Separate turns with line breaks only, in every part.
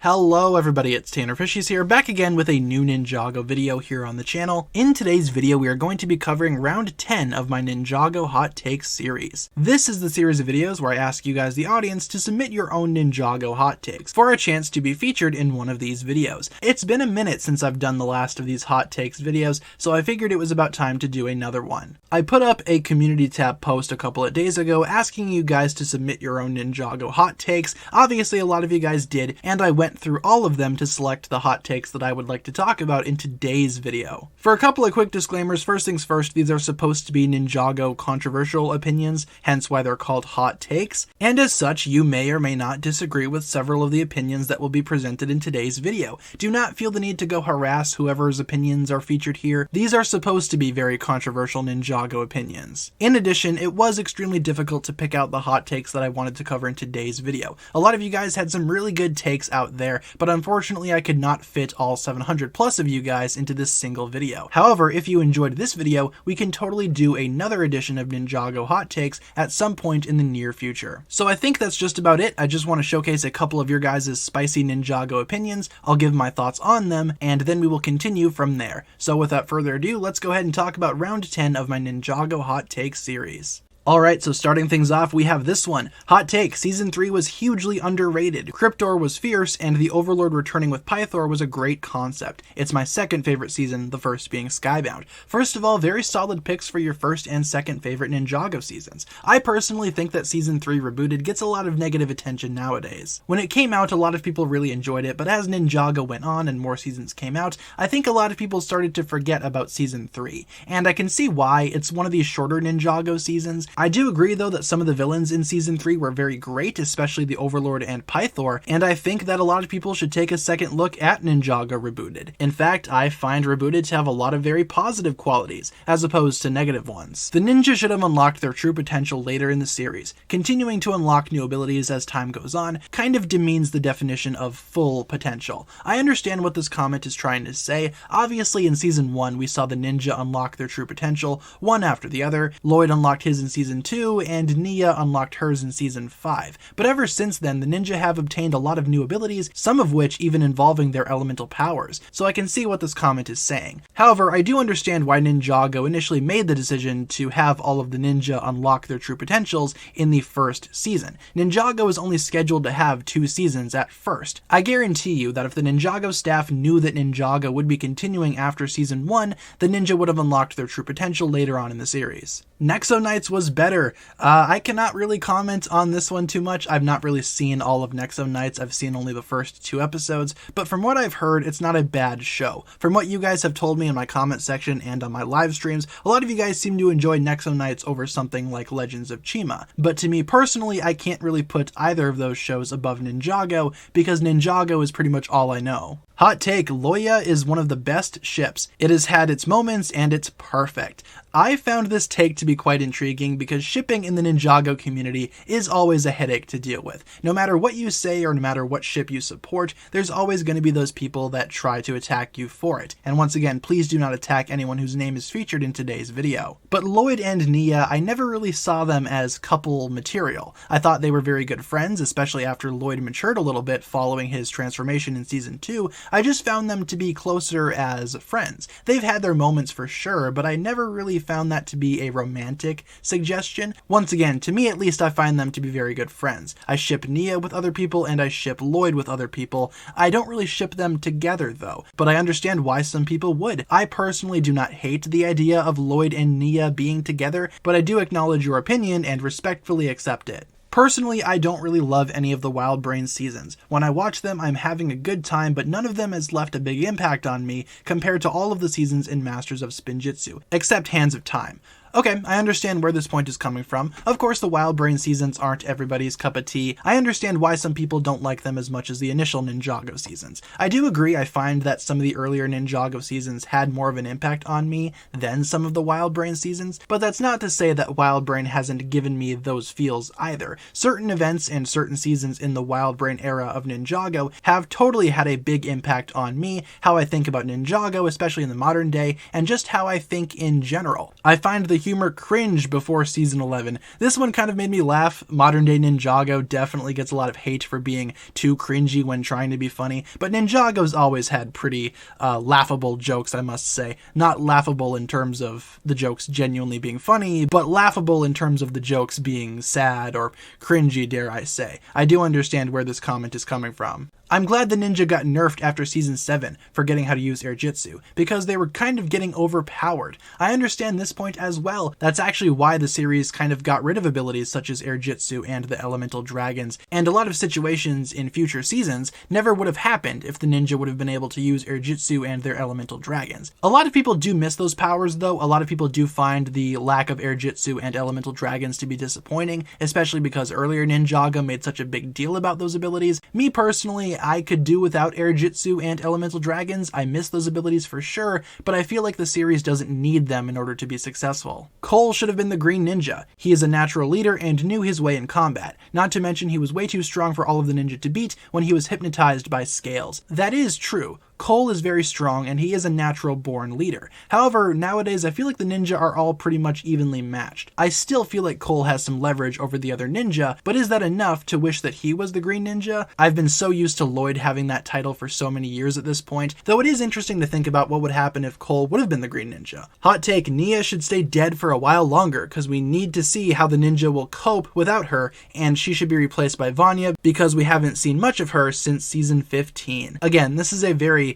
Hello everybody, it's TannerFishies here, back again with a new Ninjago video here on the channel. In today's video, we are going to be covering round 10 of my Ninjago Hot Takes series. This is the series of videos where I ask you guys, the audience, to submit your own Ninjago hot takes for a chance to be featured in one of these videos. It's been a minute since I've done the last of these hot takes videos, so I figured it was about time to do another one. I put up a community tab post a couple of days ago asking you guys to submit your own Ninjago hot takes. Obviously a lot of you guys did, and I went through all of them to select the hot takes that I would like to talk about in today's video. For a couple of quick disclaimers, first things first, these are supposed to be Ninjago controversial opinions, hence why they're called hot takes, and as such, you may or may not disagree with several of the opinions that will be presented in today's video. Do not feel the need to go harass whoever's opinions are featured here. These are supposed to be very controversial Ninjago opinions. In addition, it was extremely difficult to pick out the hot takes that I wanted to cover in today's video. A lot of you guys had some really good takes out there, but unfortunately I could not fit all 700 plus of you guys into this single video. However, if you enjoyed this video, we can totally do another edition of Ninjago hot takes at some point in the near future. So I think that's just about it. I just want to showcase a couple of your guys' spicy Ninjago opinions. I'll give my thoughts on them, and then we will continue from there. So without further ado, let's go ahead and talk about round 10 of my Ninjago hot takes series. Alright, so starting things off, we have this one. Hot take, Season 3 was hugely underrated. Cryptor was fierce, and the Overlord returning with Pythor was a great concept. It's my second favorite season, the first being Skybound. First of all, very solid picks for your first and second favorite Ninjago seasons. I personally think that Season 3 Rebooted gets a lot of negative attention nowadays. When it came out, a lot of people really enjoyed it, but as Ninjago went on and more seasons came out, I think a lot of people started to forget about Season 3. And I can see why. It's one of these shorter Ninjago seasons. I do agree though that some of the villains in Season 3 were very great, especially the Overlord and Pythor, and I think that a lot of people should take a second look at Ninjago Rebooted. In fact, I find Rebooted to have a lot of very positive qualities, as opposed to negative ones. The ninja should have unlocked their true potential later in the series. Continuing to unlock new abilities as time goes on kind of demeans the definition of full potential. I understand what this comment is trying to say. Obviously in Season 1 we saw the ninja unlock their true potential, one after the other. Lloyd unlocked his in Season 2, and Nia unlocked hers in Season 5. But ever since then, the ninja have obtained a lot of new abilities, some of which even involving their elemental powers, so I can see what this comment is saying. However, I do understand why Ninjago initially made the decision to have all of the ninja unlock their true potentials in the first season. Ninjago is only scheduled to have 2 seasons at first. I guarantee you that if the Ninjago staff knew that Ninjago would be continuing after Season 1, the ninja would have unlocked their true potential later on in the series. Nexo Knights was better. I cannot really comment on this one too much. I've not really seen all of Nexo Knights. I've seen only the first 2 episodes, but from what I've heard, it's not a bad show. From what you guys have told me in my comment section and on my live streams, a lot of you guys seem to enjoy Nexo Knights over something like Legends of Chima. But to me personally, I can't really put either of those shows above Ninjago, because Ninjago is pretty much all I know. Hot take, Loya is one of the best ships. It has had its moments and it's perfect. I found this take to be quite intriguing because shipping in the Ninjago community is always a headache to deal with. No matter what you say or no matter what ship you support, there's always going to be those people that try to attack you for it. And once again, please do not attack anyone whose name is featured in today's video. But Lloyd and Nia, I never really saw them as couple material. I thought they were very good friends, especially after Lloyd matured a little bit following his transformation in Season 2. I just found them to be closer as friends. They've had their moments for sure, but I never really found that to be a romantic suggestion. Once again, to me at least, I find them to be very good friends. I ship Nia with other people and I ship Lloyd with other people. I don't really ship them together though, but I understand why some people would. I personally do not hate the idea of Lloyd and Nia being together, but I do acknowledge your opinion and respectfully accept it. Personally, I don't really love any of the Wildbrain seasons. When I watch them, I'm having a good time, but none of them has left a big impact on me compared to all of the seasons in Masters of Spinjitzu, except Hands of Time. Okay, I understand where this point is coming from. Of course, the Wildbrain seasons aren't everybody's cup of tea. I understand why some people don't like them as much as the initial Ninjago seasons. I do agree, I find that some of the earlier Ninjago seasons had more of an impact on me than some of the Wildbrain seasons, but that's not to say that Wildbrain hasn't given me those feels either. Certain events and certain seasons in the Wildbrain era of Ninjago have totally had a big impact on me, how I think about Ninjago, especially in the modern day, and just how I think in general. I find the humor cringe before season 11. This one kind of made me laugh. Modern day Ninjago definitely gets a lot of hate for being too cringy when trying to be funny, but Ninjago's always had pretty laughable jokes, I must say. Not laughable in terms of the jokes genuinely being funny, but laughable in terms of the jokes being sad or cringy, dare I say. I do understand where this comment is coming from. I'm glad the ninja got nerfed after season 7, forgetting how to use airjitsu, because they were kind of getting overpowered. I understand this point as well. That's actually why the series kind of got rid of abilities such as airjitsu and the elemental dragons, and a lot of situations in future seasons never would have happened if the ninja would have been able to use airjitsu and their elemental dragons. A lot of people do miss those powers though. A lot of people do find the lack of airjitsu and elemental dragons to be disappointing, especially because earlier Ninjago made such a big deal about those abilities. Me personally, I could do without airjitsu and elemental dragons. I miss those abilities for sure, but I feel like the series doesn't need them in order to be successful. Cole should have been the green ninja. He is a natural leader and knew his way in combat. Not to mention he was way too strong for all of the ninja to beat when he was hypnotized by scales. That is true. Cole is very strong and he is a natural born leader. However, nowadays I feel like the ninja are all pretty much evenly matched. I still feel like Cole has some leverage over the other ninja, but is that enough to wish that he was the green ninja? I've been so used to Lloyd having that title for so many years at this point, though it is interesting to think about what would happen if Cole would have been the green ninja. Hot take, Nia should stay dead for a while longer because we need to see how the ninja will cope without her, and she should be replaced by Vanya because we haven't seen much of her since season 15. Again, this is a very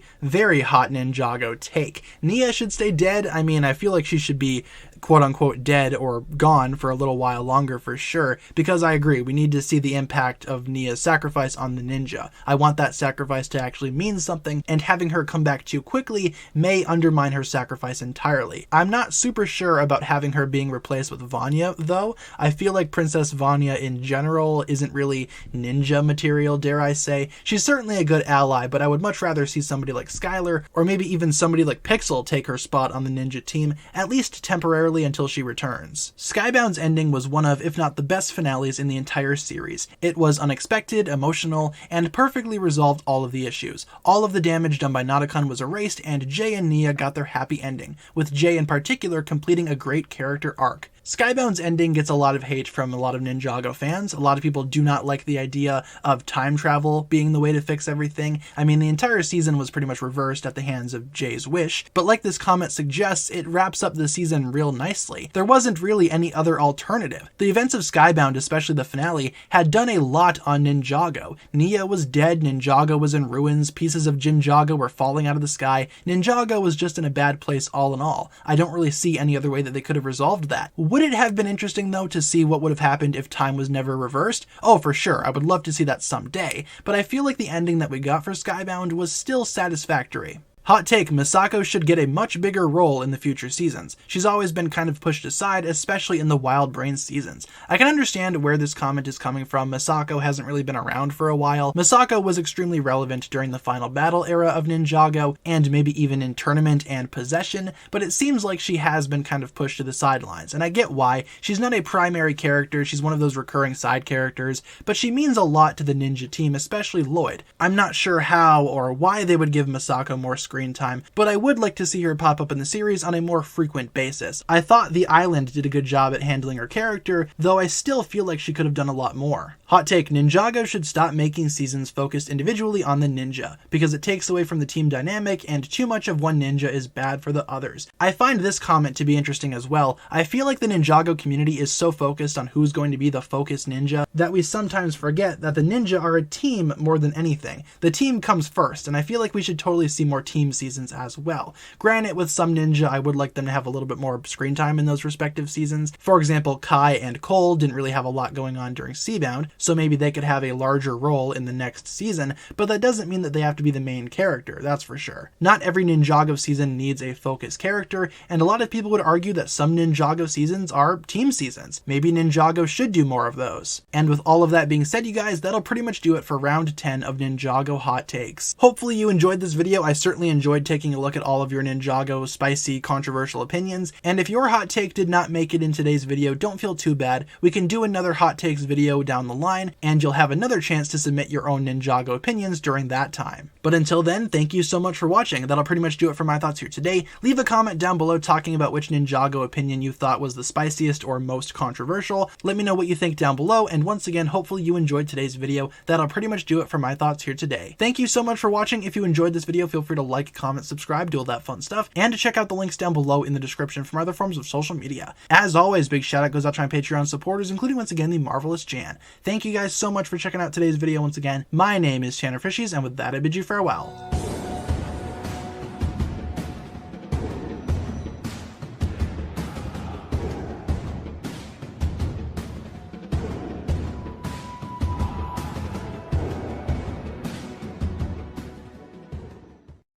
hot Ninjago take. Nia should stay dead. I mean, I feel like she should be quote-unquote dead or gone for a little while longer for sure, because I agree, we need to see the impact of Nia's sacrifice on the ninja. I want that sacrifice to actually mean something, and having her come back too quickly may undermine her sacrifice entirely. I'm not super sure about having her being replaced with Vanya, though. I feel like Princess Vanya in general isn't really ninja material, dare I say. She's certainly a good ally, but I would much rather see somebody like Skylar, or maybe even somebody like Pixel take her spot on the ninja team, at least temporarily until she returns. Skybound's ending was one of, if not the best finales in the entire series. It was unexpected, emotional, and perfectly resolved all of the issues. All of the damage done by Nadokun was erased, and Jay and Nia got their happy ending, with Jay in particular completing a great character arc. Skybound's ending gets a lot of hate from a lot of Ninjago fans. A lot of people do not like the idea of time travel being the way to fix everything. I mean, the entire season was pretty much reversed at the hands of Jay's wish, but like this comment suggests, it wraps up the season real nicely. There wasn't really any other alternative. The events of Skybound, especially the finale, had done a lot on Ninjago. Nia was dead, Ninjago was in ruins, pieces of Jinjago were falling out of the sky. Ninjago was just in a bad place all in all. I don't really see any other way that they could have resolved that. Would it have been interesting though to see what would have happened if time was never reversed? Oh, for sure, I would love to see that someday, but I feel like the ending that we got for Skybound was still satisfactory. Hot take, Misako should get a much bigger role in the future seasons. She's always been kind of pushed aside, especially in the Wildbrain seasons. I can understand where this comment is coming from. Misako hasn't really been around for a while. Misako was extremely relevant during the final battle era of Ninjago, and maybe even in tournament and possession, but it seems like she has been kind of pushed to the sidelines, and I get why. She's not a primary character, she's one of those recurring side characters, but she means a lot to the ninja team, especially Lloyd. I'm not sure how or why they would give Misako more screen time, but I would like to see her pop up in the series on a more frequent basis. I thought The Island did a good job at handling her character, though I still feel like she could have done a lot more. Hot take, Ninjago should stop making seasons focused individually on the ninja, because it takes away from the team dynamic and too much of one ninja is bad for the others. I find this comment to be interesting as well. I feel like the Ninjago community is so focused on who's going to be the focus ninja that we sometimes forget that the ninja are a team more than anything. The team comes first, and I feel like we should totally see more team seasons as well. Granted, with some ninja, I would like them to have a little bit more screen time in those respective seasons. For example, Kai and Cole didn't really have a lot going on during Skybound, so maybe they could have a larger role in the next season, but that doesn't mean that they have to be the main character, that's for sure. Not every Ninjago season needs a focus character, and a lot of people would argue that some Ninjago seasons are team seasons. Maybe Ninjago should do more of those. And with all of that being said, you guys, that'll pretty much do it for round 10 of Ninjago Hot Takes. Hopefully you enjoyed this video. I certainly enjoyed taking a look at all of your Ninjago spicy, controversial opinions, and if your hot take did not make it in today's video, don't feel too bad. We can do another hot takes video down the line, and you'll have another chance to submit your own Ninjago opinions during that time. But until then, thank you so much for watching. That'll pretty much do it for my thoughts here today. Leave a comment down below talking about which Ninjago opinion you thought was the spiciest or most controversial. Let me know what you think down below, and once again, hopefully you enjoyed today's video. That'll pretty much do it for my thoughts here today. Thank you so much for watching. If you enjoyed this video, feel free to like, comment, subscribe, do all that fun stuff, and to check out the links down below in the description for my other forms of social media. As always, big shout out goes out to my Patreon supporters, including once again the marvelous Jan. Thank you guys so much for checking out today's video once again. My name is TannerFishies, and with that I bid you farewell.